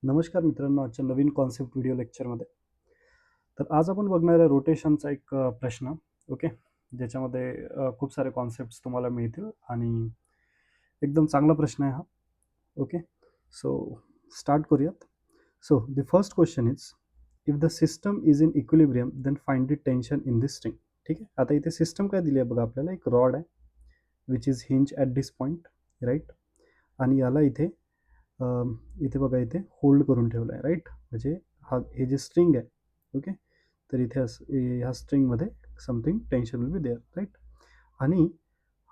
नमस्कार मित्रांनो, आजच्या नवीन कॉन्सेप्ट व्हिडिओ लेक्चरमध्ये. तर आज आपण बघणार आहे रोटेशनचा एक प्रश्न. ओके. ज्याच्यामध्ये खूप सारे कॉन्सेप्ट्स तुम्हाला मिळतील आणि एकदम चांगला प्रश्न आहे हा. ओके. सो स्टार्ट करूयात. So the first question is, if the system is in equilibrium then find the tension in this string. ठीक आहे. आता इथे सिस्टम काय दिली आहे बघा आपल्याला. एक रॉड आहे which is hinge at this point, right. आणि याला इथे इथे बघा, इथे होल्ड करून ठेवलं आहे, राईट. म्हणजे हे जे स्ट्रिंग आहे, ओके. तर इथे ह्या स्ट्रिंगमध्ये something tension will be there, right. आणि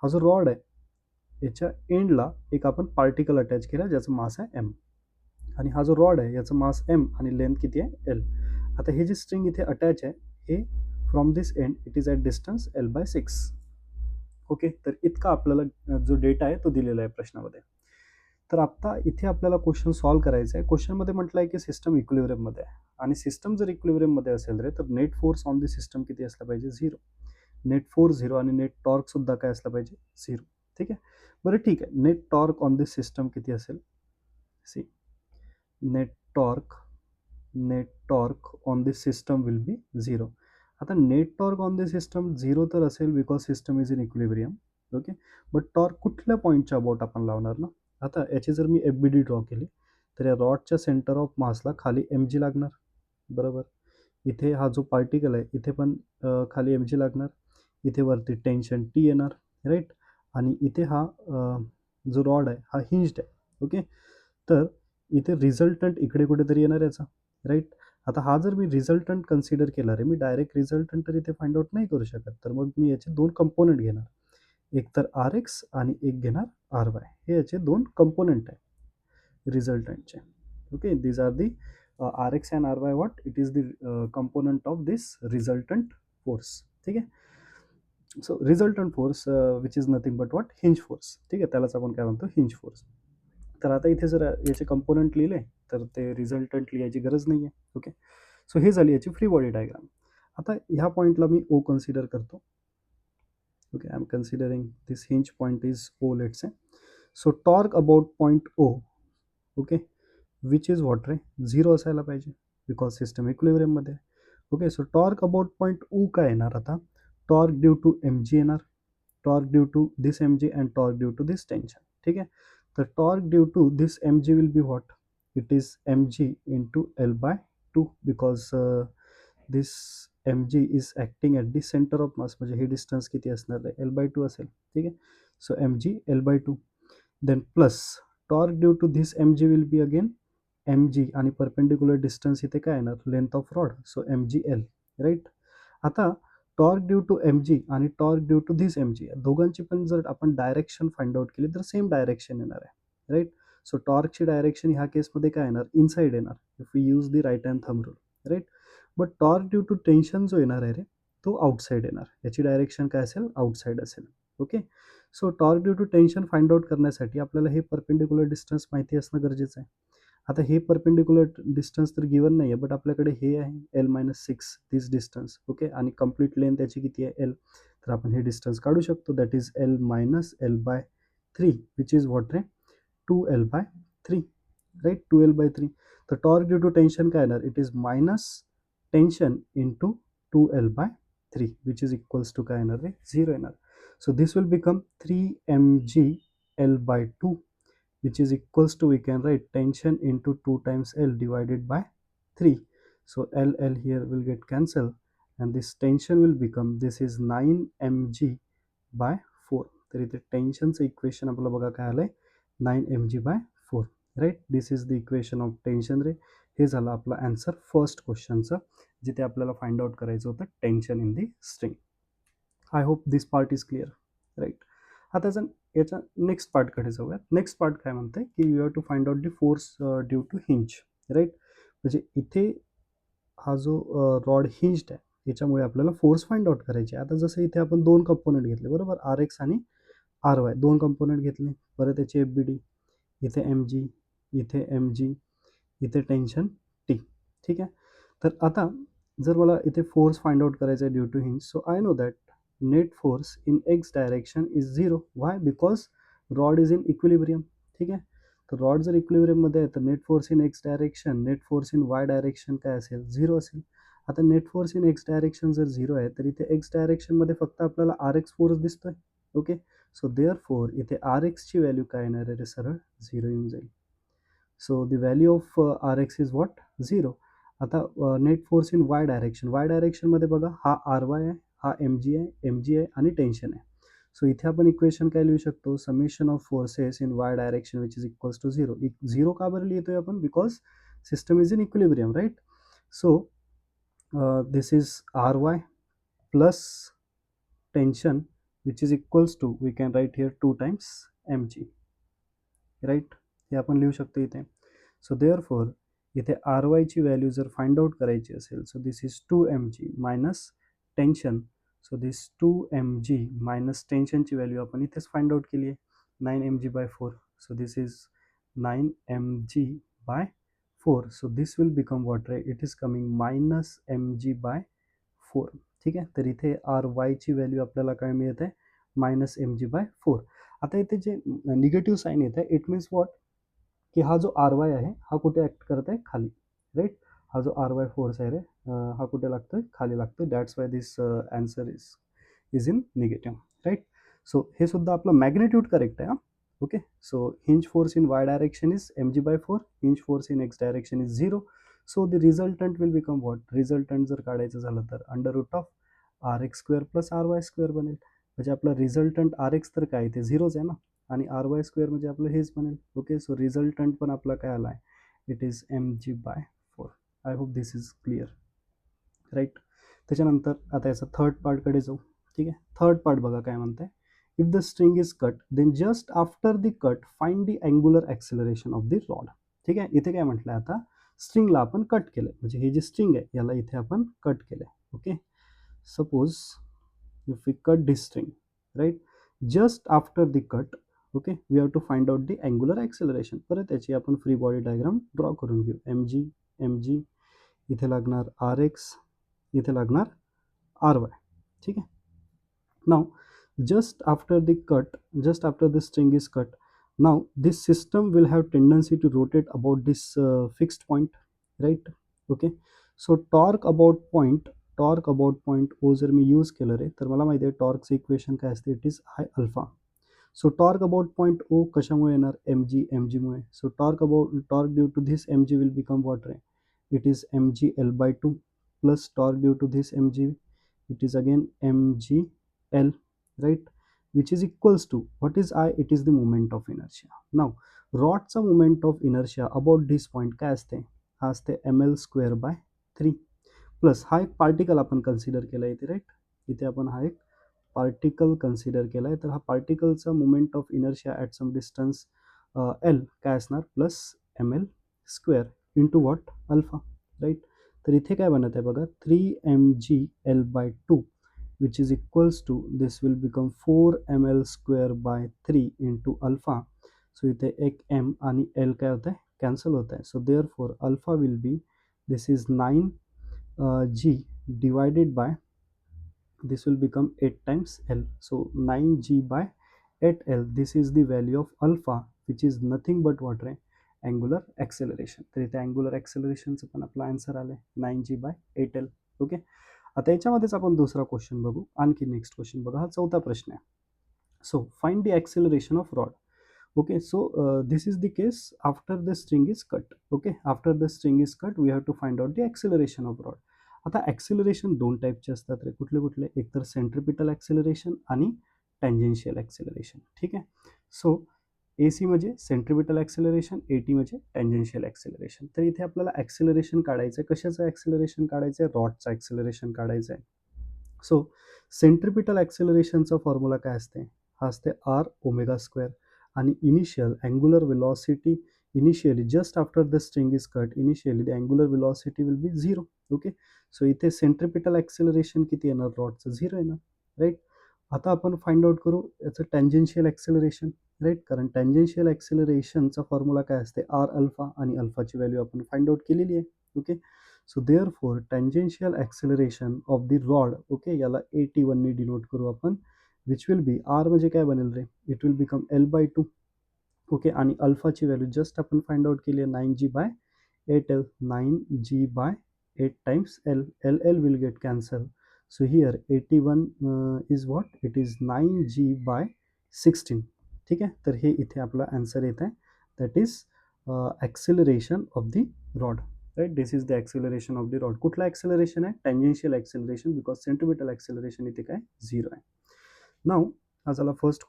हा जो रॉड आहे याच्या एंडला एक आपण पार्टिकल अटॅच केला ज्याचं मास आहे एम. आणि हा जो रॉड आहे याचं मास एम आणि लेंथ किती आहे एल. आता हे जे स्ट्रिंग इथे अटॅच आहे हे from this end it is at distance L/6. Okay. तर इतका आपल्याला जो डेटा आहे तो दिलेला आहे प्रश्नामध्ये. तर आता इथे आपल्याला क्वेश्चन सॉल्व्ह करायचा आहे. क्वेश्चनमध्ये म्हटलं आहे की सिस्टम इक्विलिब्रियममध्ये आहे आणि सिस्टम जर इक्विलिब्रियममध्ये असेल रे तर net force on the system किती असला पाहिजे? 0. नेट फोर्स 0 आणि नेट टॉर्क सुद्धा काय असला पाहिजे? 0. ठीक आहे. बरं ठीक आहे. Net torque on this system किती असेल? See, net torque on this system will be 0. आता net torque on this system 0 तर असेल because system is in equilibrium. Okay. But torque कुठल्या पॉईंटच्या अबाउट आपण लावणार ना. आता याची जर मी FBD ड्रॉ केली तर या रॉडच्या सेंटर ऑफ मासला खाली mg लागणार, बरोबर. इथे हा जो पार्टिकल आहे इथे पण खाली mg लागणार. इथे वरती टेन्शन T येणार, राईट. आणि इथे हा जो रॉड आहे हा हिंज्ड आहे, ओके. तर इथे रिझल्टंट इकडे कुठेतरी येणार याचा, राईट. आता हा जर मी रिझल्टंट कन्सिडर केला रे, मी डायरेक्ट रिझल्टंट तर इथे फाइंड आउट नाही करू शकत. तर मग मी याचे दोन कंपोनंट घेणार, एक तर RX आणि एक घेणार RY. हे याचे दोन कंपोनंट आहे रिझल्टंटचे. Okay. These are the RX and RY. What it is the component of this resultant force. ठीक आहे. So resultant force which is nothing but what? Hinge force. ठीक आहे. त्यालाच आपण काय म्हणतो? Hinge force. तर आता इथे जर याचे कंपोनंट लिहिले तर ते रिझल्टंट लिहायची गरज नाही आहे. ओके. सो हे झाली याची फ्री बॉडी डायग्राम. आता ह्या पॉईंटला मी O कन्सिडर करतो. Okay. I am considering this hinge point is O, let's say. So torque about point O, okay, which is what रे? 0 असायला पाहिजे बिकॉज सिस्टम इक्विलिब्रियममध्ये आहे. Okay. So torque about point O काय येणार आता? टॉर्क ड्यू टू mg येणार, torque due to this mg and torque due to this tension. ठीक आहे. तर torque due to this mg will B what? It is mg into L/2 because this mg is acting at the centre of mass. म्हणजे हे distance किती असणार आहे? L/2 असेल. ठीक आहे. So mg L/2. Then plus torque due to this mg will be again mg आणि perpendicular distance इथे काय येणार? Length of rod. So mgl, right. आता टॉर्क ड्यू टू mg आणि torque due to this mg दोघांची पण जर आपण डायरेक्शन फाइंड आउट केली तर सेम डायरेक्शन येणार आहे, राईट. सो टॉर्कची डायरेक्शन ह्या केसमध्ये काय येणार? इनसाइड येणार if we use the right hand thumb rule, right. But torque due to tension जो येणार आहे रे तो आउटसाइड येणार. याची डायरेक्शन काय असेल? आउटसाइड असेल. Okay. So torque due to tension find out करण्यासाठी आपल्याला हे परपेंडिक्युलर डिस्टन्स माहिती असणं गरजेचं आहे. आता हे परपेंडिक्युलर डिस्टन्स तर गिवन नाही आहे बट आपल्याकडे हे आहे L-6 दिस डिस्टन्स, ओके. आणि कंप्लीट लेंथ याची किती आहे? L. तर आपण हे डिस्टन्स काढू शकतो. That is L-L/3 which is what रे? 2L/3, right. 2L/3. तर टॉर्क ड्यू टू टेन्शन काय येणार? It is minus tension into 2L/3 which is equals to काय येणार रे? 0 येणार. So this will become 3mg L/2 which is equals to, we can write tension into 2 times L divided by 3. So L here will get cancelled and this tension will become, this is 9 mg by 4. तर इथे टेन्शनचं equation आपलं बघा काय आलंय? 9 mg by 4, right. This is the equation of tension रे. हे झालं आपलं आन्सर फर्स्ट क्वेश्चनचं, जिथे आपल्याला फाइंड आउट करायचं होतं tension in the string. I hope this part is clear, right. आता याच्या नेक्स्ट पार्टकडे जाऊयात. नेक्स्ट पार्ट काय म्हणते की you have to find out the force due to hinge, right. म्हणजे इथे हा जो रॉड हिंज्ड आहे याच्यामुळे आपल्याला फोर्स फाइंड आउट करायची. आता जसं इथे आपण दोन कंपोनंट घेतले, बरोबर. RX आणि RY दोन कंपोनंट घेतले. परत याची FBD, इथे mg, इथे mg, इथे टेन्शन T. ठीक आहे. तर आता जर मला इथे फोर्स फाइंड आउट करायचा आहे due to hinge, so I know that net force in x direction is 0. Why? Because rod is in equilibrium. ठीक आहे. तर रॉड जर इक्विलिब्रियममध्ये आहे तर net force in x direction, net force in Y direction काय असेल, 0 असेल. आता net force in x direction जर 0 आहे तर इथे एक्स डायरेक्शनमध्ये फक्त आपल्याला आर एक्स फोर्स दिसतोय. ओके, सो देअरफॉर इथे आर एक्सची व्हॅल्यू काय येणार आहे रे, सरळ 0 येऊन जाईल. So the value of R x is what, 0. आता net force in Y direction, Y डायरेक्शनमध्ये बघा हा आर वाय आहे, हा एम जी आहे, आणि टेन्शन आहे. सो इथे आपण इक्वेशन काय लिहू शकतो, summation of forces in Y direction which is equals to 0. 0 का बरं लिहितोय आपण, because system is in equilibrium, right. So this is ry plus tension which is equals to, we can write here 2 times mg, right. हे आपण लिहू शकतो इथे. So therefore इथे ry ची व्हॅल्यू जर फाइंड आउट करायची असेल, so this is 2 mg minus tension. So this 2 mg minus टेन्शनची व्हॅल्यू आपण इथेच फाइंड आउट केली आहे, 9 mg by 4. So this is 9 mg by 4. So this will become what, right? It is coming minus mg by 4. ठीक आहे, तर इथे R वायची व्हॅल्यू आपल्याला काय मिळते, मायनस एम जी बाय 4. आता इथे जे निगेटिव्ह साईन येत आहे, इट मीन्स वॉट, की हा जो आर वाय आहे हा कुठे ऍक्ट करत आहे, खाली, राईट. हा जो आर वाय फोर्स आहे रे, हा कुठे लागतोय, खाली लागतोय. That's why this answer is in negative, right. So हे सुद्धा आपलं मॅग्नेट्यूड करेक्ट आहे. Okay, so hinge force in y direction is mg by 4, hinge force in x direction is 0. So the resultant will become what, resultant जर काढायचं झालं तर under root of R x square plus R Y square बनेल. म्हणजे आपलं resultant R x तर काय ते 0च आहे ना, आणि आर वाय स्क्वेअर म्हणजे आपलं हेच बनेल. ओके, सो रिझल्टंट पण आपला काय आला आहे, it is M g by 4. I hope this is clear, right. त्याच्यानंतर आता याचा थर्ड पार्टकडे जाऊ. ठीक आहे, थर्ड पार्ट बघा काय म्हणताय. If the string is cut, then just after the cut, find the angular acceleration of the rod. ठीक आहे, इथे काय म्हटलंय, आता स्ट्रिंगला आपण कट केलंय, म्हणजे ही जी स्ट्रिंग आहे याला इथे आपण कट केलंय. Okay, suppose if we cut this string, right, just after the cut, okay, we have to find out the angular acceleration. परत याची आपण फ्री बॉडी डायग्राम ड्रॉ करून घेऊ. एम जी इथे लागणार आर एक्स, इथे लागणार आर वाय. ठीक आहे. Now, just after the cut, just after the string is cut, now this system will have tendency to rotate about this fixed point, right? Okay, so torque about point O जर मी use केलं रे, तर मला माहिती आहे टॉर्कचं equation काय असते, it is I alpha. So torque about point O कशामुळे येणार, एम जी मुळे. So torque due to this m g will become what रे, it is M g l by 2 plus torque due to this m g, it is again mg L, right, which is equals to what is I, it is the moment of inertia. Now rodचा moment of inertia about this point काय असते, हा असते ml square by 3 plus हा एक particle आपण consider केला इथे, right. इथे आपण हा एक पार्टिकल कन्सिडर केला आहे, तर हा पार्टिकलचा moment of inertia at some distance L काय असणार, plus M L square into what, alpha, right. तर इथे काय बनत आहे बघा, 3mg L by 2 which is equals to, this will become 4ml square by 3 into alpha. So इथे एक m आणि l काय होत आहे, कॅन्सल होत आहे. So therefore alpha will be, this is 9g divided by, this will become 8 times L. So 9g by 8L, this is the value of alpha, which is nothing but what, ray, angular acceleration. तर इथे angular ॲक्सेलरेशनचं पण आपला answer आलं आहे 9g by 8L. Okay, आता याच्यामध्येच आपण दुसरा question बघू. आणखी नेक्स्ट क्वेश्चन बघा, हा चौथा प्रश्न आहे. So find the acceleration of rod. Okay, so this is the case after the string is cut. Okay, after the string is cut we have to find out the acceleration of rod. आता acceleration दोन टाईपचे असतात रे, कुठले कुठले, एक तर centripetal acceleration आणि टँजेन्शियल ॲक्सेलरेशन. ठीक आहे, सो ए सी म्हणजे सेंट्रिपिटल ॲक्सेलरेशन, ए टी म्हणजे टँजेन्शियल ॲक्सेलरेशन. तर इथे आपल्याला ॲक्सेलरेशन काढायचं आहे, कशाचं ॲक्सेलरेशन काढायचं आहे, रॉडचं ॲक्सेलरेशन काढायचं आहे. सो सेंट्रिपिटल ॲक्सेलरेशनचा फॉर्म्युला काय असते, हा असते आर ओमेगा स्क्वेअर, आणि initial angular velocity, initially just after the string is cut, initially the angular velocity will be 0. Okay, so इथे सेंट्रिपिटल ॲक्सेलरेशन किती येणार, रॉडचं 0 येणार, राईट. आता आपण फाइंड आउट करू याचं टँजेन्शियल ॲक्सेलरेशन, राईट, कारण टँजेन्शियल ॲक्सेलरेशनचा फॉर्म्युला काय असते, आर अल्फा, आणि अल्फाची व्हॅल्यू आपण फाइंड आउट केलेली आहे. Okay, so therefore tangential acceleration of the rod, okay, याला AT1 ने डिनोट करू आपण, विच विल बी, आर म्हणजे काय बनेल रे, it will become L by 2 okay. आणि अल्फाची व्हॅल्यू जस्ट आपण फाइंड आउट केली आहे 9g/8l. 9g/8 times l. L will get cancelled. So here 81 is what? It is 9g/16. ठीक आहे. तर हे इथे आपला आन्सर येत आहे. That is acceleration of the rod. Right. This is the acceleration of the rod. कुठलं ॲक्सेलरेशन आहे? Tangential acceleration, because centripetal acceleration इथे काय 0 आहे. नाव as our first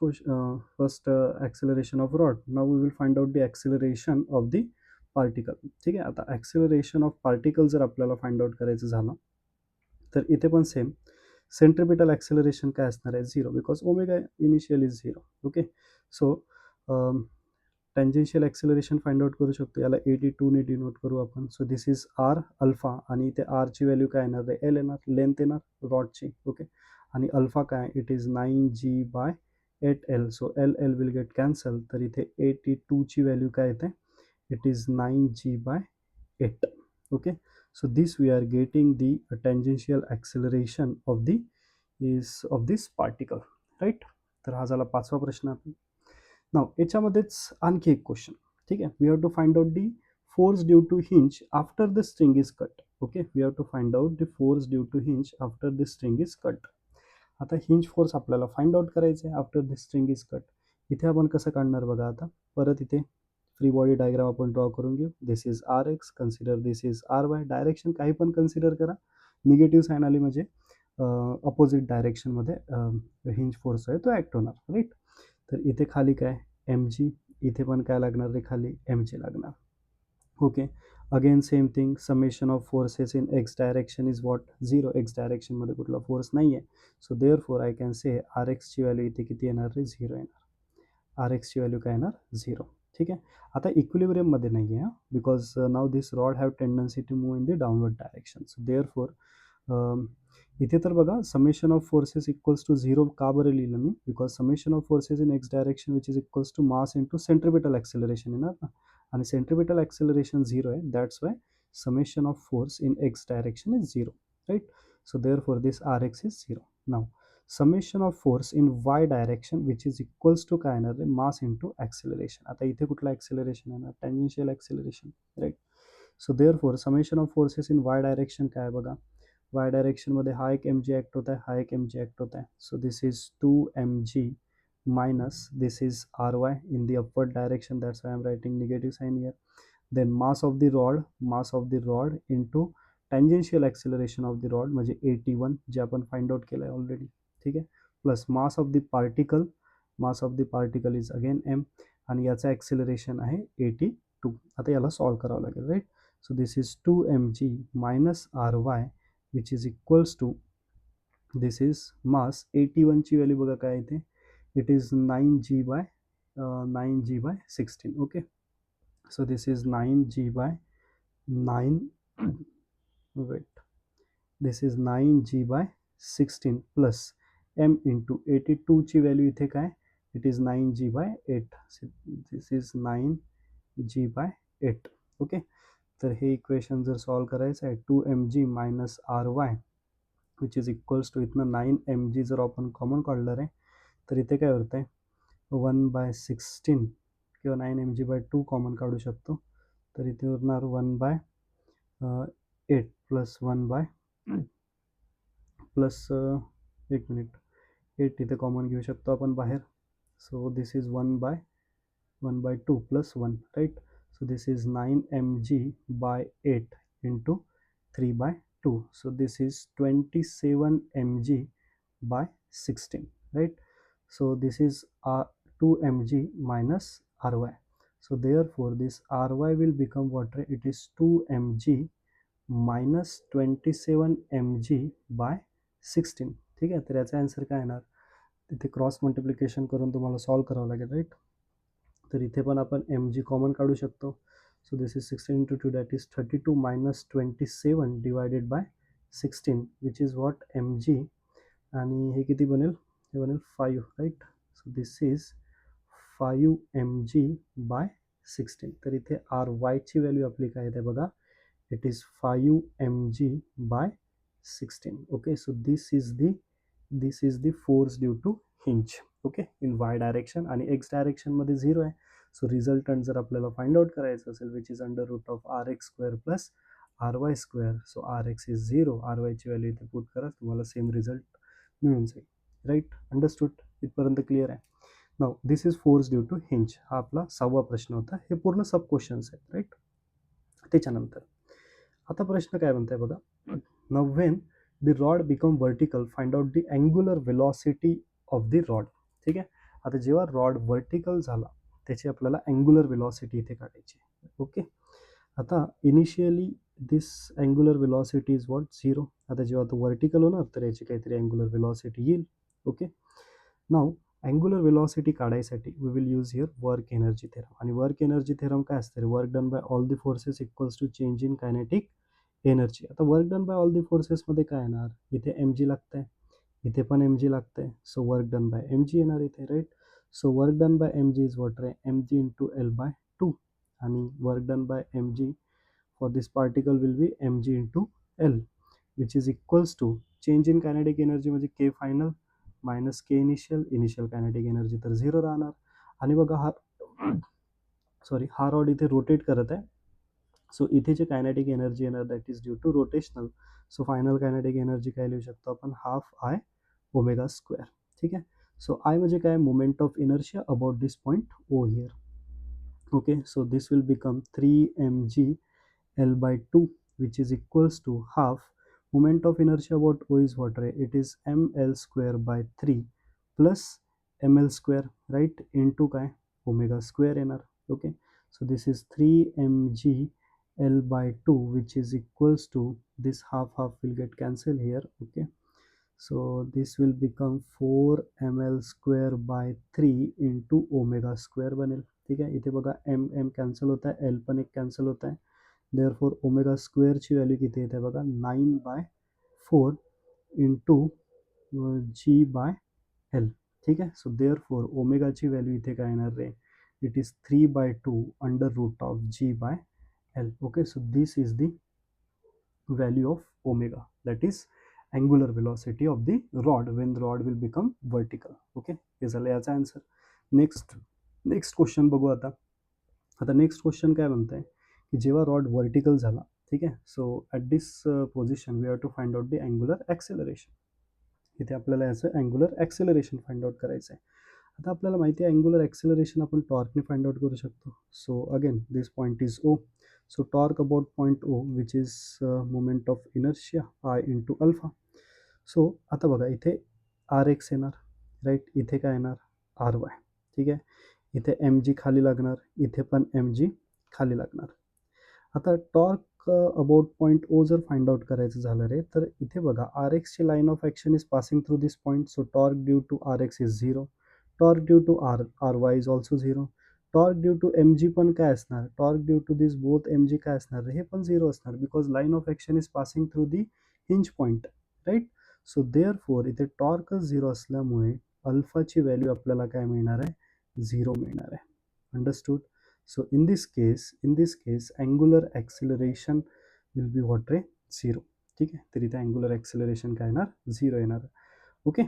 acceleration of rod. Now we will find out the acceleration of the particle. ठीक आहे. आता acceleration of particle जर आपल्याला फाइंड आउट करायचं झालं तर इथे पण सेम सेंट्रिपिटल ॲक्सेलरेशन काय असणार आहे? 0, because omega initial is 0. Okay. So tangential acceleration find out करू शकतो. याला 82 ने डिनोट करू आपण. So this is R alpha, आणि इथे आरची व्हॅल्यू काय येणार आहे? एल येणार, लेंथ येणार रॉडची. ओके. आणि अल्फा काय? It is 9g/8l. So L will get cancel. तर इथे 82 ची व्हॅल्यू काय येते? It is 9g/8. Okay. So this we are getting the tangential acceleration of this particle. Right. तर हा झाला 5वा प्रश्न. नाव याच्यामध्येच आणखी एक क्वेश्चन. ठीक आहे. We have to find out the force due to hinge after the string is cut. Okay. We have to find out the force due to hinge after the string is cut. आता hinge force आपल्याला find out करायचं आहे after the string is cut. इथे आपण कसं काढणार बघा. आता परत इथे फ्री बॉडी डायग्राम आपण ड्रॉ करून घेऊ. This is R X, consider this is r y. Direction काही पण कन्सिडर करा. निगेटिव्ह साईन आली म्हणजे अपोजिट डायरेक्शनमध्ये हिंज फोर्स आहे तो ॲक्ट होणार. राईट. तर इथे खाली काय? M G. इथे पण काय लागणार रे? खाली एम जी लागणार. Okay. Again same thing. Summation of forces in x direction is what? 0. X डायरेक्शनमध्ये कुठला फोर्स नाही आहे. So therefore I can say R एक्सची व्हॅल्यू इथे किती येणार रे? 0 येणार. आर एक्सची व्हॅल्यू काय येणार? 0. ठीक आहे. आता इक्विलिब्रियममध्ये नाही आहे, because now this rod have tendency to move in the downward direction. So therefore इथे तर बघा summation of forces equals to 0 का बरं लिहिलं मी? Because summation of forces in x direction which is equals to mass into centripetal acceleration येणार ना, आणि सेंट्रिपिटल ॲक्सेलरेशन 0 आहे. That's why summation of force in x direction is 0. Right. So therefore this R x is 0. Now summation of force in Y direction which is equals to काय येणार आहे? Mass into acceleration. आता इथे कुठलं acceleration येणार? Tangential acceleration. Right. So therefore summation of forces in Y direction काय बघा? Y डायरेक्शनमध्ये हा एक एम जी ॲक्ट होत आहे, हा एक एम जी ॲक्ट होत आहे. So this is 2mg minus this is ry in the upward direction. That's why I'm writing negative sign here. Then mass of the rod into tangential acceleration of the rod म्हणजे 81 जे आपण find out केलं आहे already. ठीक आहे. Plus mass of the particle is again m, आणि याचं acceleration आहे 82. आता याला सॉल्व करावं लागेल. Right. So this is 2mg minus ry which is equals to this is mass 81 ची व्हॅल्यू बघा काय इथे? It is 9g/16. Okay. So this is 9g/9 wait, this is 9g/16 plus m into 82 ची value इथे काय? It is 9g/8. This is 9g/8. Okay. तर हे equation जर सॉल्व करायचं आहे 2mg minus ry which is equals to इथनं 9mg जर आपण कॉमन काढलं आहे तर इथे काय होतं आहे? 1/16 किंवा 9mg/2 कॉमन काढू शकतो. तर इथे उरणार 1/8 प्लस 1 प्लस 1 मिनिट 8 इथे कॉमन घेऊ शकतो आपण बाहेर. So this is 1/2 plus 1. Right. So this is 9mg/8 into 3/2. So this is 27mg/16. Right. So this is 2mg minus ry. So therefore this ry will become what? It is 2mg minus 27mg/16. ठीक आहे. तर याचा answer काय येणार? तिथे cross multiplication करून तुम्हाला solve करावं लागेल. राईट. तर इथे पण आपण mg कॉमन काढू शकतो. So this is 16 into 2, that is 32 minus 27 divided by 16, which is what? mg. आणि हे किती बनेल? हे बनेल 5. Right. So this is 5mg/16. तर इथे ry ची व्हॅल्यू आपली काय येते बघा? It is 5mg/16. Okay. So this is the force due to hinge. Okay. In Y direction, आणि एक्स डायरेक्शनमध्ये 0 आहे. सो रिझल्टंट जर आपल्याला फाइंड आउट करायचं असेल which is under root of R x square plus R Y square, so R x is 0, R वायची value इथे put करा, तुम्हाला सेम रिझल्ट मिळून जाईल. राईट, अंडरस्टूड, इथपर्यंत क्लिअर आहे. Now this is force due to hinge. हा आपला 6वा प्रश्न होता. हे पूर्ण सब क्वेश्चन्स आहेत. राईट, त्याच्यानंतर आता प्रश्न काय म्हणताय बघा. Now when the rod become vertical find out the angular velocity of the rod. ठीक आहे, आता जेव्हा रॉड वर्टिकल झाला त्याची आपल्याला अँग्युलर वेलॉसिटी इथे काढायची. ओके, आता initially this angular velocity is what 0. आता जेव्हा तो वर्टिकल होणार तर याची काहीतरी अँग्युलर वेलॉसिटी येईल. ओके, नाउ अँग्युलर वेलॉसिटी काढायसाठी we will use here work energy theorem. आणि वर्क एनर्जी थेरम काय असते, work done by all the forces equals to change in kinetic energy. आता work done by all the फोर्सेसमध्ये काय येणार, इथे m g लागतंय, इथे पण एम जी लागतंय, so work done by m g येणार इथे. Right, so work done by m g is what रे, m g into L by 2. आणि work done by m g for this particle will be m g into L which is equals to change in kinetic energy म्हणजे K final minus K initial. Initial kinetic energy तर 0 राहणार. आणि बघा हा हा rod इथे rotate करत आहे, सो इथे जे कायनेटिक एनर्जी येणार that is due to rotational. So final kinetic energy काय लिहू शकतो आपण, हाफ आय ओमेगा स्क्वेअर. ठीक आहे, सो आय म्हणजे काय, moment of inertia about this point O here. Okay, so this will become 3mg L by 2 which is equals to half moment of inertia about O is what, right? It is ml square by 3 plus ml square, right, into काय omega square येणार. Okay, so this is 3mg L by 2 which is equals to this half will get cancelled here. Okay, so this will become 4 ml square by 3 into omega square बनेल. ठीक आहे, इथे बघा m cancel होत आहे, l पण एक cancel होत आहे. देअरफॉर ओमेगा स्क्वेअरची व्हॅल्यू किती येते बघा, 9/4 इंटू जी बाय एल. ठीक आहे, सो देअरफॉर ओमेगाची व्हॅल्यू इथे काय येणार रे, it is 3/2 under root of g by L. Okay, so this is the value of omega, that is angular velocity of the rod when the rod will become vertical. Okay, हे झालं याचा answer. Next question बघू आता. Next question काय म्हणताय की जेव्हा rod vertical झाला, ठीक आहे, so at this position we have to find out the angular acceleration. इथे आपल्याला याचं अँग्युलर ॲक्सेलरेशन फाइंड आउट करायचं आहे. आता आपल्याला माहिती आहे अँग्युलर ॲक्सेलरेशन आपण टॉर्कने फाइंड आउट करू शकतो. So again this point is O, so torque about point O which is moment of inertia I into alpha. so आता बघा इथे आर एक्स येणार, राईट, इथे काय येणार आर वाय. ठीक आहे, इथे एम जी खाली लागणार, इथे पण एम जी खाली लागणार. आता टॉर्क अबाउट पॉईंट ओ जर फाइंड आउट करायचं झालं रे, तर इथे बघा आर एक्सची line of action is passing through this point, so torque due to r x is 0, torque due to r y is also 0, torque due to m g पण काय असणार, torque due to this both m g काय असणार, हे पण 0 असणार because line of action is passing through the hinge point. Right, so therefore इथे टॉर्कच 0 असल्यामुळे अल्फाची व्हॅल्यू आपल्याला काय मिळणार आहे, 0 मिळणार आहे. Understood. So in this case angular acceleration will be what रे, 0. ठीक आहे, तर इथे अँग्युलर ॲक्सेलरेशन काय येणार, 0 येणार. ओके,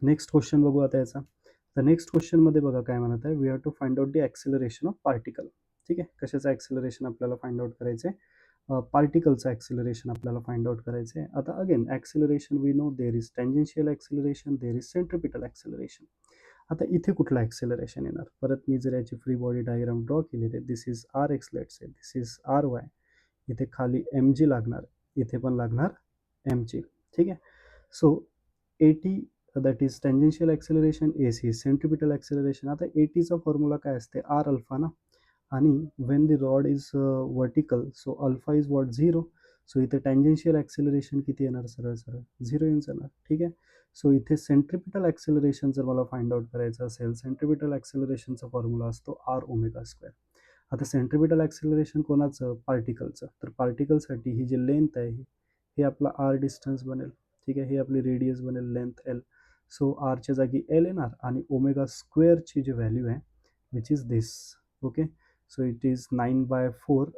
नेक्स्ट क्वेश्चन बघू आता याचा. तर नेक्स्ट क्वेश्चनमध्ये बघा काय म्हणत आहे, we have to find out the acceleration of particle. ठीक आहे, कशाचं ॲक्सेलरेशन आपल्याला फाइंड आउट करायचं आहे, पार्टिकलचं ॲक्सेलरेशन आपल्याला फाइंड आउट करायचं आहे. आता again acceleration we know there is tangential acceleration, there is centripetal acceleration. आता इथे कुठलं ॲक्सेलरेशन येणार, परत मी जर याची फ्री बॉडी डायग्राम ड्रॉ केली तर this is R x, let's say this is r y, इथे खाली एम जी लागणार, इथे पण लागणार एम जी. ठीक आहे, so A T that is tangential acceleration, A C is centripetal acceleration. आता ए टीचा फॉर्म्युला काय असते, आर अल्फा ना, आणि Wien the rod is vertical so alpha is what 0, so इथे टँजेन्शियल ॲक्सेलरेशन किती येणार, सरळ 0 येऊन जाणार. ठीक आहे, सो इथे सेंट्रिपिटल ॲक्सेलरेशन जर मला फाइंड आउट करायचं असेल, सेंट्रिपिटल ॲक्सेलरेशनचा फॉर्म्युला असतो आर ओमेगा स्क्वेअर. आता सेंट्रिपिटल ॲक्सेलरेशन कोणाचं, पार्टिकलचं, तर पार्टिकलसाठी ही जी लेंथ आहे हे आपला आर डिस्टन्स बनेल. ठीक आहे, ही आपली रेडियस बनेल, लेंथ एल. सो आरच्या जागी एल येणार आणि ओमेगा स्क्वेअरची जी व्हॅल्यू आहे which is this. Okay, so it is 9/4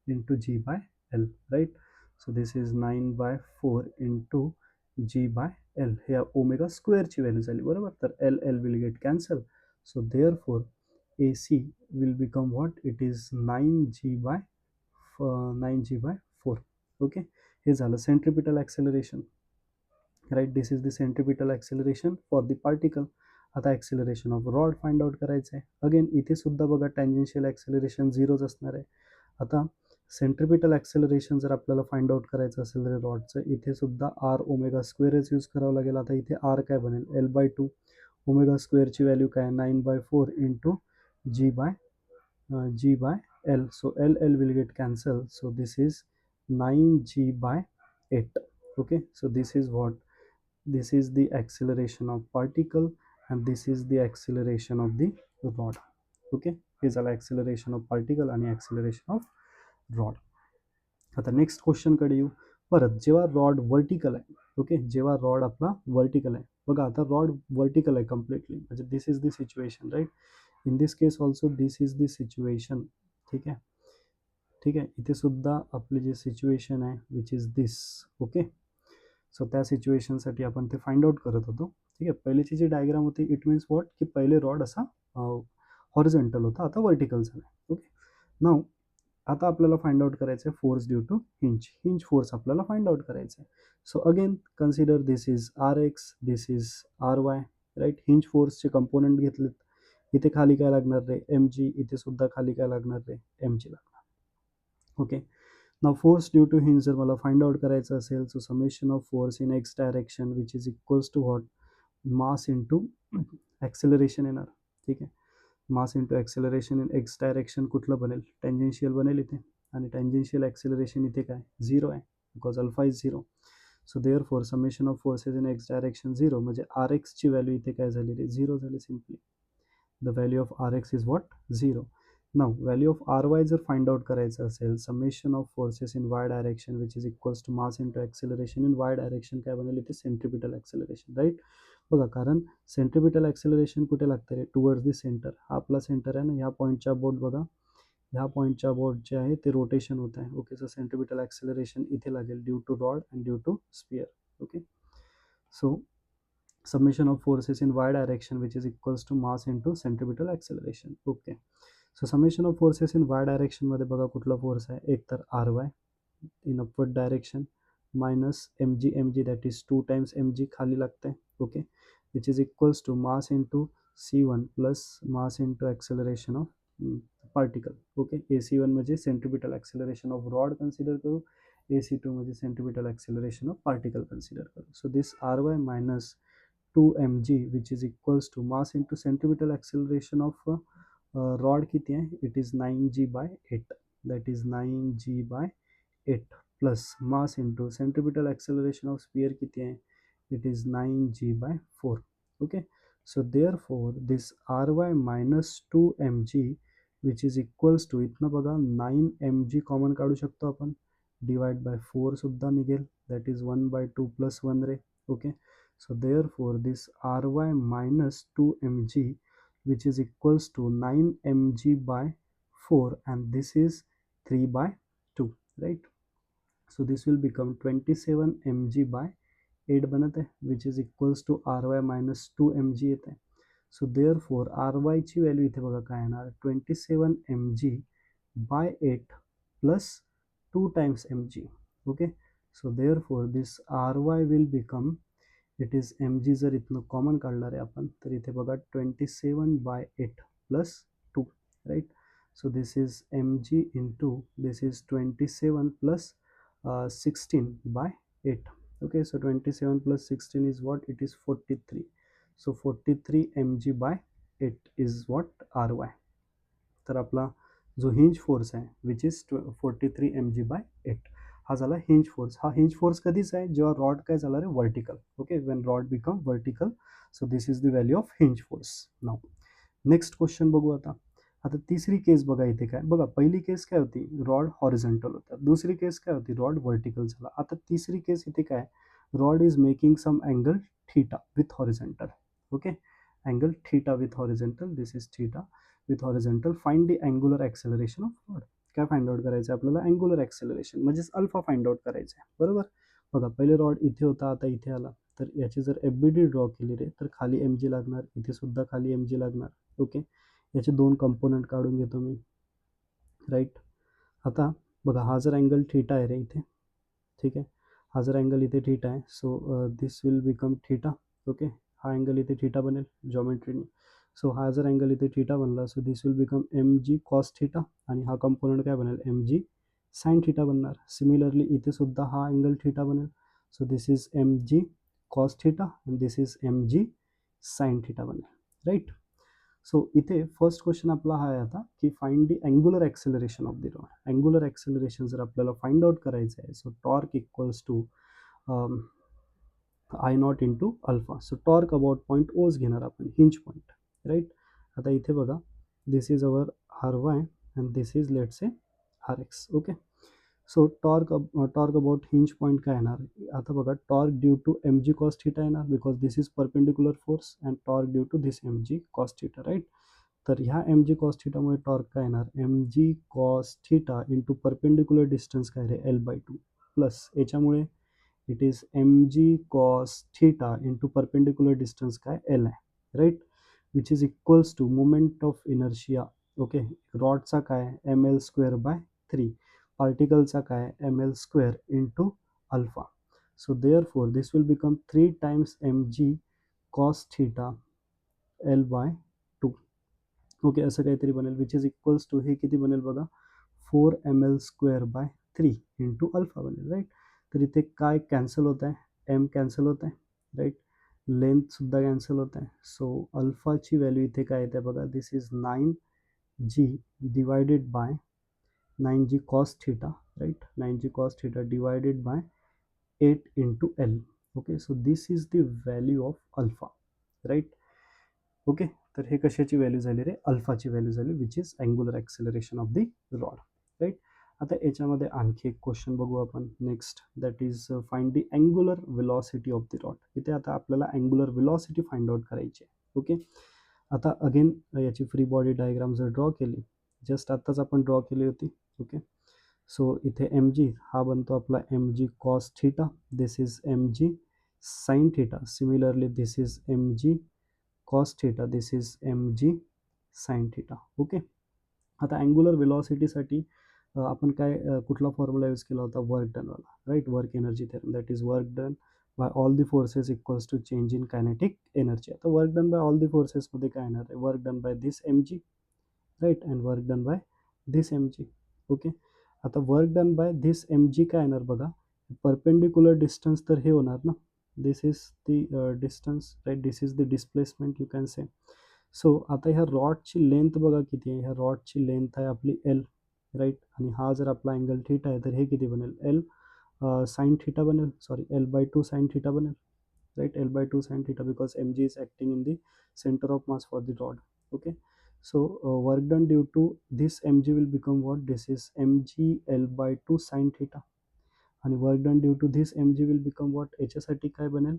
into G by L. Right, so this is 9/4 into G by L, हे ओमेगा स्क्वेअरची व्हॅल्यू झाली बरोबर. तर L L will get cancel, so therefore AC will become what? It is 9g/4. Okay, हे झालं centripetal acceleration, right? This is the centripetal acceleration for the particle. आता acceleration of rod find out करायचं आहे. Again इथे सुद्धा बघा tangential acceleration 0च असणार आहे. आता सेंट्रिपिटल ॲक्सेलरेशन जर आपल्याला फाइंड आउट करायचं असेल तर रॉडचं इथे सुद्धा आर ओमेगा स्क्वेअरच यूज करावं लागेल. आता इथे आर काय बनेल? L/2. ओमेगा स्क्वेअरची व्हॅल्यू काय? 9/4 into G/L. So L will get cancelled. So this is 9g/8. Okay, so this is what? This is the acceleration of particle and this is the acceleration of the rod. Okay, हे झालं acceleration of particle आणि acceleration of rod. आता next क्वेश्चनकडे येऊ. परत जेव्हा rod vertical आहे, okay, जेव्हा रॉड आपला वर्टिकल आहे, बघा आता रॉड वर्टिकल आहे कम्प्लिटली, म्हणजे this is the situation, right? In this case also this is the situation. ठीक आहे, ठीक आहे. इथे सुद्धा आपली जी सिच्युएशन आहे which is this. Okay, so त्या सिच्युएशनसाठी आपण ते फाइंड आउट करत होतो. ठीक आहे, पहिलीची जी डायग्राम होती इट मीन्स वॉट, की पहिले रॉड असा हॉरिझॉन्टल होता, आता वर्टिकल झाला. ओके, नाव आता आपल्याला फाइंड आउट करायचं आहे force due to hinge force आपल्याला फाइंड आउट करायचं आहे. So again consider this is RX, this is RY, right? Hinge फोर्सचे कंपोनंट घेतलेत. इथे खाली काय लागणार रे? MG. इथे सुद्धा खाली काय लागणार रे? MG लागणार. Okay, now force due to hinge जर मला फाइंड आउट करायचं असेल, so summation of force in x direction which is equals to what? Mass into acceleration येणार. ठीक आहे, mass into acceleration in x direction कुठलं बनेल? टँजेन्शियल बनेल इथे, आणि टँजेन्शियल ॲक्सेलरेशन इथे काय? 0 आहे, because alpha is 0. So therefore summation of forces in x direction 0, म्हणजे RXची व्हॅल्यू इथे काय झाली रे? 0 झाली simply. The value of RX is what? 0. Now value of RY जर फाइंड आउट करायचं असेल, summation of forces in Y direction which is equals to mass into acceleration in Y direction काय बनेल इथे? Centripetal acceleration, right? बघा, कारण centripetal acceleration कुठे लागतं रे? Towards the centre. हा आपला सेंटर आहे ना, ह्या पॉईंटच्या अबाउट बघा, ह्या पॉईंटच्या अबाउट जे आहे ते रोटेशन होत आहे. ओके, सो सेंट्रिपिटल ॲक्सेलरेशन इथे लागेल due to rod and due to sphere. Okay, so summation of forces in y direction which is equals to mass into centripetal acceleration. Okay, so summation of forces in y direction मध्ये बघा कुठला force आहे? एक तर RY in upward direction minus mg that is 2 times mg खाली लागतंय. Okay, which is equals to mass into C1 plus mass into acceleration of particle. Okay, AC1 म्हणजे centripetal acceleration of rod consider करू, AC2 म्हणजे centripetal acceleration of particle consider करू. So this RY minus 2 mg which is equals to mass into centripetal acceleration of rod किती आहे? It is 9g/8, that is 9g/8 plus mass into centripetal acceleration of sphere किती आहे? It is 9g/4. Okay, so therefore this ry minus 2 mg which is equals to, इथनं बघा 9 mg common काढू शकतो आपण, divide by 4 सुद्धा निघेल, that is 1/2 plus 1 ray. Okay, so therefore this ry minus 2 mg which is equals to 9 mg/4 and this is 3/2, right? So this will become 27 mg/8 बनत आहे, which is equals to ry minus 2 mg येत आहे. So therefore ry ची value इथे बघा काय येणार? 27 mg/8 plus 2 times mg. Okay, so therefore this ry will become, it is mg जर इथनं कॉमन काढणार आहे आपण तर इथे बघा 27/8 plus 2, right? So this is mg into this is 27 plus 16/8. Okay, so 27 plus 16 is what? It is 43. So 43 mg/8 is what? ry. तर आपला जो हिंज फोर्स आहे विच इज 43 mg/8 हा झाला हिंज फोर्स. हा हिंज फोर्स कधीच आहे? जेव्हा रॉड काय झाला रे? Vertical. Okay, when rod become vertical. So this is the value of hinge force. Now next question बघू आता. आता तिसरी केस बघा इथे काय बघा, पहिली केस काय होती? रॉड हॉरिझॉन्टल होता. दुसरी केस काय होती? रॉड वर्टिकल झाला. आता तिसरी केस इथे काय? Rod is making some angle theta with horizontal. Okay, angle theta with horizontal, this is theta with horizontal. Find the angular acceleration of rod. काय फाइंड आउट करायचं आहे आपल्याला? अँगुलर ॲक्सेलरेशन म्हणजेच अल्फा फाइंड आउट करायचं आहे, बरोबर? बघा, पहिले रॉड इथे होता, आता इथे आला, तर याची जर FBD ड्रॉ केली रे तर खाली mg लागणार, इथे सुद्धा खाली mg लागणार. ओके, याचे 2 कंपोनंट काढून घेतो मी, राईट. आता बघा हा जर अँगल थीटा आहे रे इथे, ठीक आहे. हा जर अँगल इथे थीटा आहे, so this will become theta. Okay, हा अँगल इथे थीटा बनेल जॉमेट्रीने. सो हा जर अँगल इथे थीटा बनला, so this will become M G cos theta, आणि हा कंपोनंट काय बनेल, एम जी साइन थीटा बनणार. सिमिलरली इथे सुद्धा हा अँगल थीटा बनेल, so this is M G cos theta and this is M G sine theta बनेल, राईट. सो इथे फर्स्ट क्वेश्चन आपला हा आहे आता की find the angular acceleration of the rod. Angular acceleration जर आपल्याला फाइंड आउट करायचं आहे, so torque equals to I naught into alpha. So torque about point ओज घेणार आपण, हिंज पॉईंट, राईट. आता इथे बघा, this is our r y and this is let's say r x. Okay, so torque about hinge point काय येणार, आता बघा, torque due to m G cos theta येणार, because this is perpendicular force, and torque due to this m G cos theta, right. तर ह्या m जी cos थीटामुळे torque काय येणार, एम जी cos theta into perpendicular distance काय रे, L by two, plus याच्यामुळे it is M G cos theta into perpendicular distance काय, L आहे, right, which is equals to moment of inertia. Okay, रॉडचा काय, एम एल स्क्वेअर बाय 3, पार्टिकलचा काय, m L square into alpha. So therefore this will become 3 times M G cos theta L by 2. Okay, असं काहीतरी बनेल, which is equals to, हे किती बनेल बघा, 4 M L square by 3 into alpha बनेल, राईट. तर इथे काय कॅन्सल होत आहे, एम कॅन्सल होत आहे, राईट, लेंथसुद्धा कॅन्सल होत आहे. सो अल्फाची व्हॅल्यू इथे काय येते बघा, this is 9 g divided by 9 g cos theta, right, 9 g cos theta divided by 8 into L. Okay, so this is the value of alpha, right. Okay, तर हे कशाची व्हॅल्यू झाली रे, अल्फाची व्हॅल्यू झाली, which is angular acceleration of the rod, right. आता याच्यामध्ये आणखी एक क्वेश्चन बघू आपण next, that is find the angular velocity of the rod. इथे आता आपल्याला अँग्युलर वेलॉसिटी फाइंड आउट करायची आहे. ओके, आता अगेन याची फ्री बॉडी डायग्राम जर ड्रॉ केली, जस्ट आत्ताच आपण ड्रॉ केली होती. ओके, सो इथे एम जी हा बनतो आपला m G cos theta, this is M G sine theta, similarly this is M G cos theta, this is M G sine theta. Okay, आता अँग्युलर वेलॉसिटीसाठी आपण काय कुठला फॉर्म्युला यूज केला होता, वर्क डनवाला, right, work energy theorem, that is work done by all the forces equals to change in kinetic energy. आता work done by all the फोर्सेसमध्ये काय येणार आहे, work done by this m g, right, and work done by this m g. Okay, आता work done by this m g काय येणार बघा, perpendicular distance तर हे होणार ना, this is the distance, right, this is the displacement you can say. So आता ह्या रॉडची लेंथ बघा किती आहे, ह्या रॉडची लेंथ आहे आपली एल, राईट, आणि हा जर आपला अँगल थीटा आहे तर हे किती बनेल, एल साइन थीटा बनेल, sorry L by 2 sine theta बनेल, right, L by 2 sine theta, because m g is acting in the centre of mass for the rod. Okay, so work done due to this mg will become what, this is mg l by 2 sin theta, आणि work done due to this mg will become what, याच्यासाठी काय बनेल,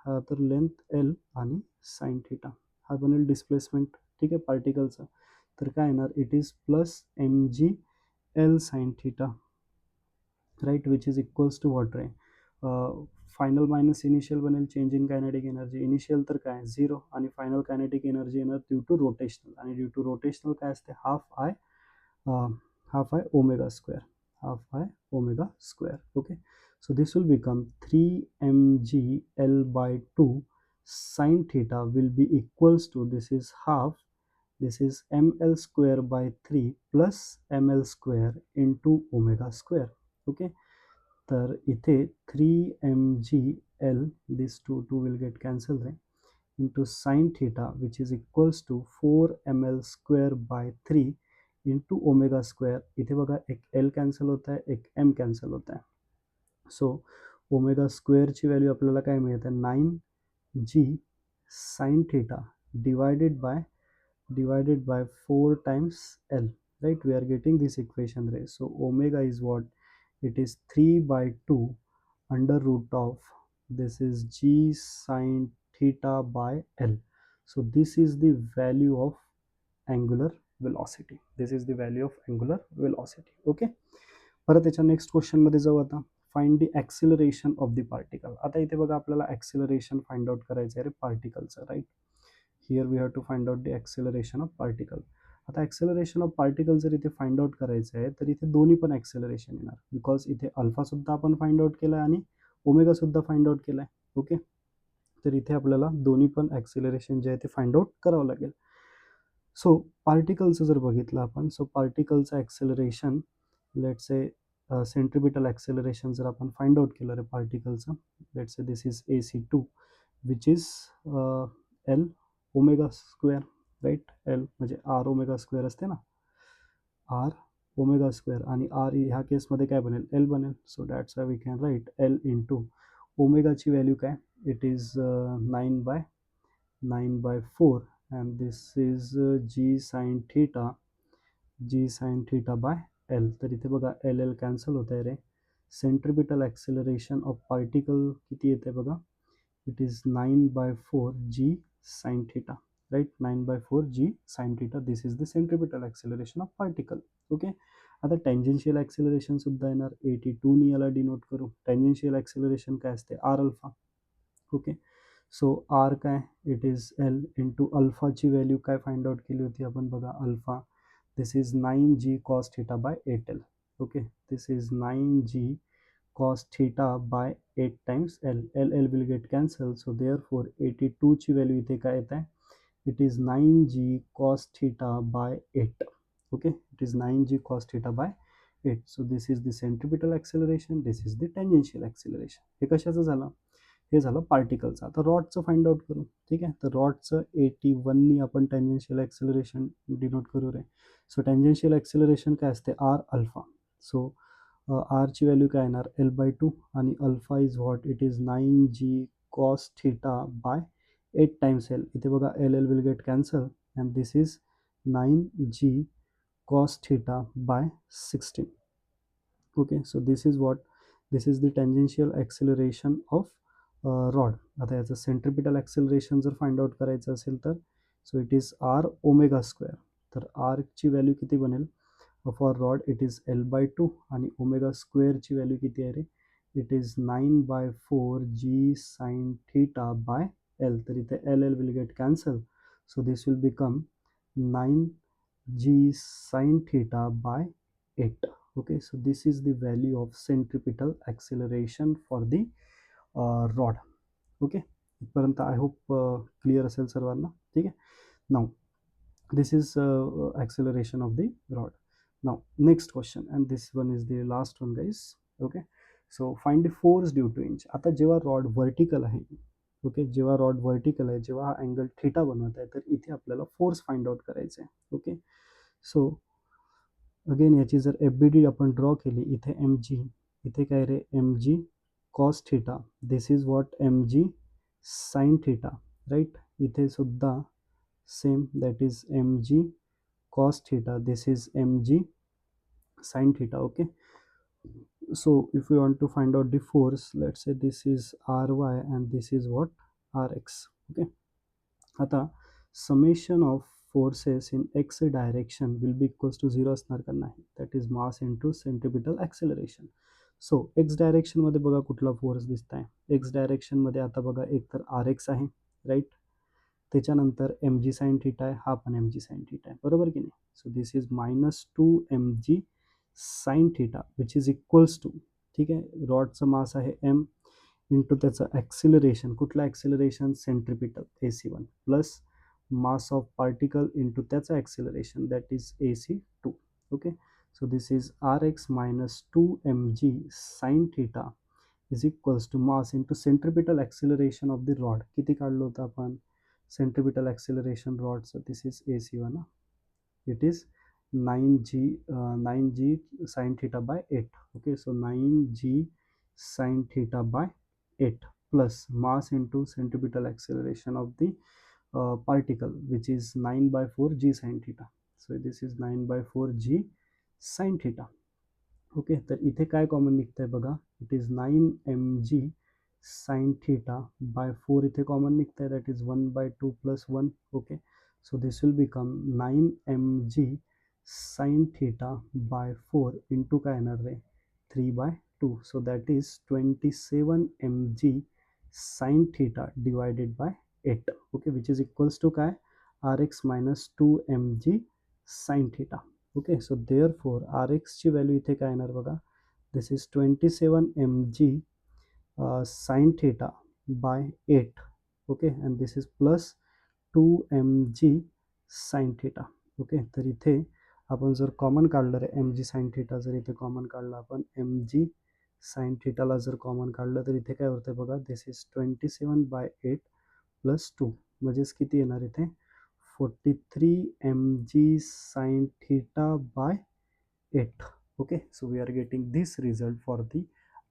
हा तर length L आणि sine theta, हा बनेल displacement, ठीक आहे, पार्टिकलचा. तर काय येणार, it is plus m g L sine theta, right, which is equals to what रे, फायनल मायनस इनिशियल बनेल, change in kinetic energy, initial तर काय 0, आणि फायनल कायनेटिक एनर्जी येणार ड्यू टू रोटेशनल, आणि ड्यू टू रोटेशनल काय असते, half i omega square, half i omega square. Okay, so this will become 3 mg l by 2 sin theta will be equals to, this is half, this is ml square by 3 plus ml square into omega square. Okay, तर इथे 3 mg l, this 2 will get cancelled, right, into sin theta which is equals to 4 ml square by 3 into omega square. इथे बघा एक l cancel होत आहे, एक m cancel होत आहे. सो ओमेगा स्क्वेअरची व्हॅल्यू आपल्याला काय मिळते, 9 जी sine theta divided by 4 times L, right, we are getting this equation, right. So omega is what, it is 3 by 2 under root of, this is g sin theta by L. So this is the value of angular velocity, this is the value of angular velocity. Okay, परत याच्या next question मध्ये जाऊ. आता find the acceleration of the particle. आता इथे बघा आपल्याला acceleration find out करायचं आहे रे पार्टिकलचं, right. Here we have to find out the acceleration of particle. आता ॲक्सेलरेशन ऑफ पार्टिकल जर इथे फाइंड आउट करायचं आहे तर इथे दोन्ही पण ॲक्सेलरेशन येणार, बिकॉज इथे अल्फासुद्धा आपण फाइंड आउट केला आहे आणि ओमेगासुद्धा फाइंड आउट केला आहे. ओके, तर इथे आपल्याला दोन्ही पण ॲक्सेलरेशन जे आहे ते फाइंड आउट करावं लागेल. सो पार्टिकलचं जर बघितलं आपण, सो पार्टिकलचं acceleration let's say centripetal acceleration जर आपण फाइंड आउट केलं रे पार्टिकलचं, let's say this is AC2 which is L omega square, right. L म्हणजे आर ओमेगा स्क्वेअर असते ना, आर ओमेगा स्क्वेअर, आणि आर ह्या केसमध्ये काय बनेल, एल बनेल. So that's why we can write L into ओमेगाची व्हॅल्यू काय, it is 9/4 and this is g sin theta by L. तर इथे बघा एल एल कॅन्सल होत आहे रे. सेंट्रिपिटल ॲक्सेलरेशन ऑफ पार्टिकल किती येते बघा, it is 9/4 g sin theta, right. 9/4 g sin theta, this is the centripetal acceleration of particle. Okay, आता टँजेन्शियल ॲक्सेलरेशन सुद्धा येणार. 82 याला डिनोट करू. टँजेन्शियल ॲक्सेलरेशन काय असते, R alpha. Okay, so r काय, इट इज एल इंटू अल्फाची value काय फाइंड आउट केली होती आपण बघा, alpha this is 9g cos theta by 8L. Okay, this is 9g cos theta by 8 times L. L will get cancelled, so therefore 82 ची value इथे काय येत आहे, it is 9g cos theta by 8. Okay, it is 9g cos theta by 8. So this is the centripetal acceleration, this is the tangential acceleration. हे कशाचं झालं, हे झालं पार्टिकलचं. आता रॉडचं फाइंड आउट करू. ठीक आहे, तर रॉडचं 81नी आपण टँजेन्शियल ॲक्सेलरेशन डिनोट करू रे. सो टँजेन्शियल ॲक्सेलरेशन काय असते, आर अल्फा. सो आरची व्हॅल्यू काय येणार, L/2, आणि alpha is what, it is 9g cos theta by 8 times L. इथे बघा L L will get cancel and this is 9g cos theta by 16. Okay, so this is what, this is the tangential acceleration of rod. आता याचं centripetal acceleration जर find out करायचं असेल तर, so it is R omega square. तर आरची value किती बनेल for rod, it is L/2, आणि ओमेगा स्क्वेअरची व्हॅल्यू किती आहे रे, it is 9/4 g sin theta by L. तर इथे L L will get cancel, so this will become 9g sin theta by 8. Okay, so this is the value of centripetal acceleration for the rod. Okay, इथपर्यंत I hope clear असेल सर्वांना. ठीक आहे, now this is acceleration of the rod. Now next question, and this one is the last one guys. Okay, so find the force due to hinge. आता जेव्हा rod vertical आहे, okay, जेव्हा rod vertical आहे, जेव्हा हा angle theta बनवत आहे, तर इथे आपल्याला फोर्स फाइंड आउट करायचं आहे. ओके, सो अगेन याची जर FBD आपण ड्रॉ केली, इथे mg, इथे काय रे, mg cos theta, this is what mg sin theta, right. इथे सुद्धा same, that is mg cos theta, this is mg sin theta. Okay, so if we want to find out the force, let's say this is ry and this is what, rx. okay, आता summation of forces in x direction will be equals to 0 असणार का, नाही, that is mass into centripetal acceleration. So x डायरेक्शनमध्ये बघा कुठला force दिसत आहे, x डायरेक्शनमध्ये आता बघा एक तर RX आहे, राईट. त्याच्यानंतर mg sin थीटा आहे, हा पण mg sin थीटा आहे, बरोबर की नाही. So this is -2mg sin theta which is equals to, ठीक आहे, रॉडचं मास आहे m इंटू त्याचं ॲक्सिलरेशन, कुठलं acceleration, centripetal AC1, plus mass of particle into त्याचं acceleration, that is AC2. Okay, so this is Rx minus 2mg sin theta is equals to mass into centripetal acceleration of the rod. किती काढलं होतं आपण, centripetal acceleration rod, so this is AC1, it is 9g sin theta by 8. Okay, so 9g sin theta by 8 plus mass into centripetal acceleration of the particle, which is 9/4 g sin theta. So this is 9/4 g sin theta. Okay, तर इथे काय common निघतंय बघा, it is 9mg sin theta by 4, इथे common निघतंय, that is 1/2 plus 1. Okay, so this will become 9mg sin theta by 4 into काय येणार रे, 3/2. So that is 27mg sin theta divided by 8. Okay, which is equals to काय, r x minus 2mg sine theta. Okay, so therefore r एक्सची value इथे काय येणार बघा, this is 27mg sine theta by 8. Okay, and this is plus 2mg sine theta. Okay, तर इथे आपण जर कॉमन काढलं रे एम जी साइन थिटा, जर इथे कॉमन काढलं आपण एम जी साइन थिटाला जर कॉमन काढलं तर इथे काय होतं बघा, दिस इज 27/8 प्लस 2, म्हणजेच किती येणार इथे 43mg sine theta by 8. Okay, so we are getting this result for the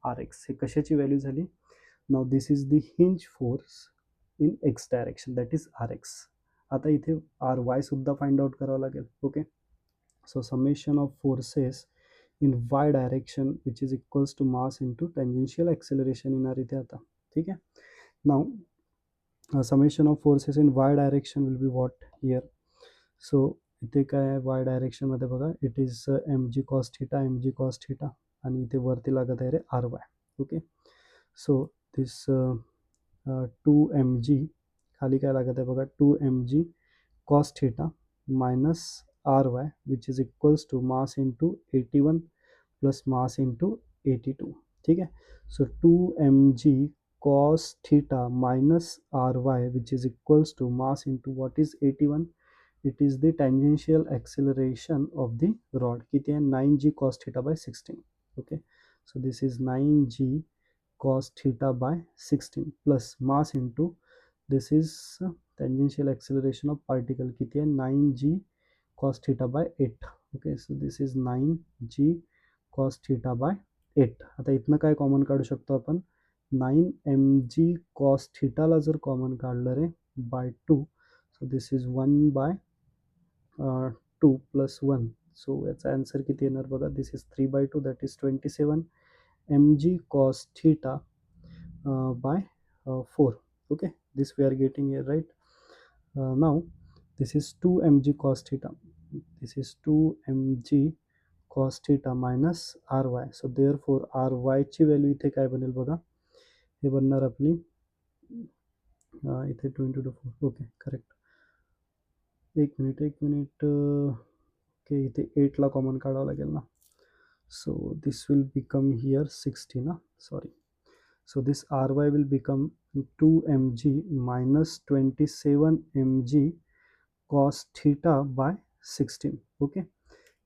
R X. हे कशाची व्हॅल्यू झाली. Now this is the hinge force in x direction, that is R X. आता इथे R Y सुद्धा find out करावं लागेल. Okay, so summation of forces in y direction which is equals to mass into tangential acceleration in इथे आता. ठीक आहे. now summation of forces in y direction will be what here. so इथे काय आहे y direction मध्ये बघा, it is mg cos theta mg cos theta आणि इथे वरती लागत आहे रे ry. ओके, सो दिस 2mg खाली काय लागत आहे बघा, 2mg cos theta minus ry which is equals to mass into 81 plus mass into 82. ठीक है, so 2mg cos theta minus ry which is equals to mass into what is 81, it is the tangential acceleration of the rod. किती आहे 9g cos theta by 16. okay, so this is 9g cos theta by 16 plus mass into this is tangential acceleration of particle किती आहे 9g cos theta by 8. okay, so this is 9g cos theta by 8. आता इथनं काय common काढू शकतो आपण, 9mg cos theta ला जर कॉमन काढलं रे by 2, so this is 1/2 plus 1. So याचा आन्सर किती येणार बघा, this is 3/2, that is 27mg cos theta by 4. okay, this we are getting here, right. now this is 2mg cos theta, this is 2mg cos theta minus ry. so therefore ry ची value इथे काय बनेल बघा, हे बनणार आपली इथे 20/4. Okay, correct. एक मिनिट ओके, इथे 8 ला कॉमन काढावं लागेल ना. So this will become here 60 ना, sorry. so this ry will become 2mg minus 27mg cos theta by 16. Okay,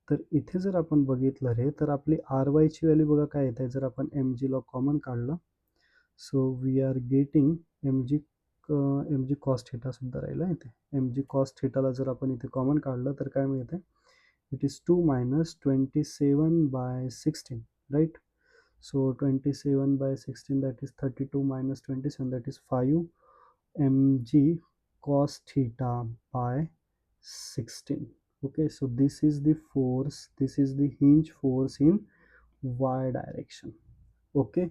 तर इथे जर आपण बघितलं रे, तर आपली आर वायची व्हॅल्यू बघा काय येत आहे, जर आपण एम जीला कॉमन काढलं, so we are getting M G cos theta सुद्धा राहिला इथे. एम जी कॉस थिटाला जर आपण इथे कॉमन काढलं तर काय मिळते, it is 2 minus 27/16, right. so 27/16 that is 32 minus 27, that is 5mg cos theta by 16. okay, so this is the force, this is the hinge force in y direction. Okay,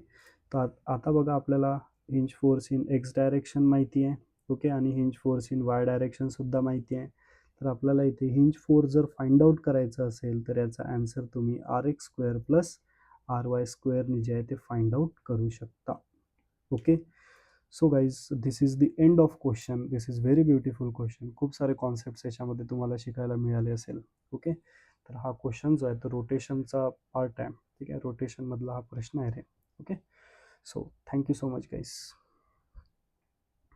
तर आता बघा आपल्याला hinge force in x direction माहिती आहे. Okay, आणि hinge force in Y direction सुद्धा माहिती आहे. तर आपल्याला इथे हिंज फोर्स जर फाइंड आउट करायचं असेल तर याचा आन्सर तुम्ही R x square plus R Y स्क्वेअरनी जे आहे ते फाइंड आउट करू शकता. Okay, so guys this is the end of question. This is very beautiful question. खूप सारे कॉन्सेप्ट याच्यामध्ये तुम्हाला शिकायला मिळाले असेल. ओके, तर हा क्वेश्चन जो आहे तो रोटेशनचा पार्ट आहे. ठीक आहे, रोटेशनमधला हा प्रश्न आहे रे. Okay, so thank you so much guys.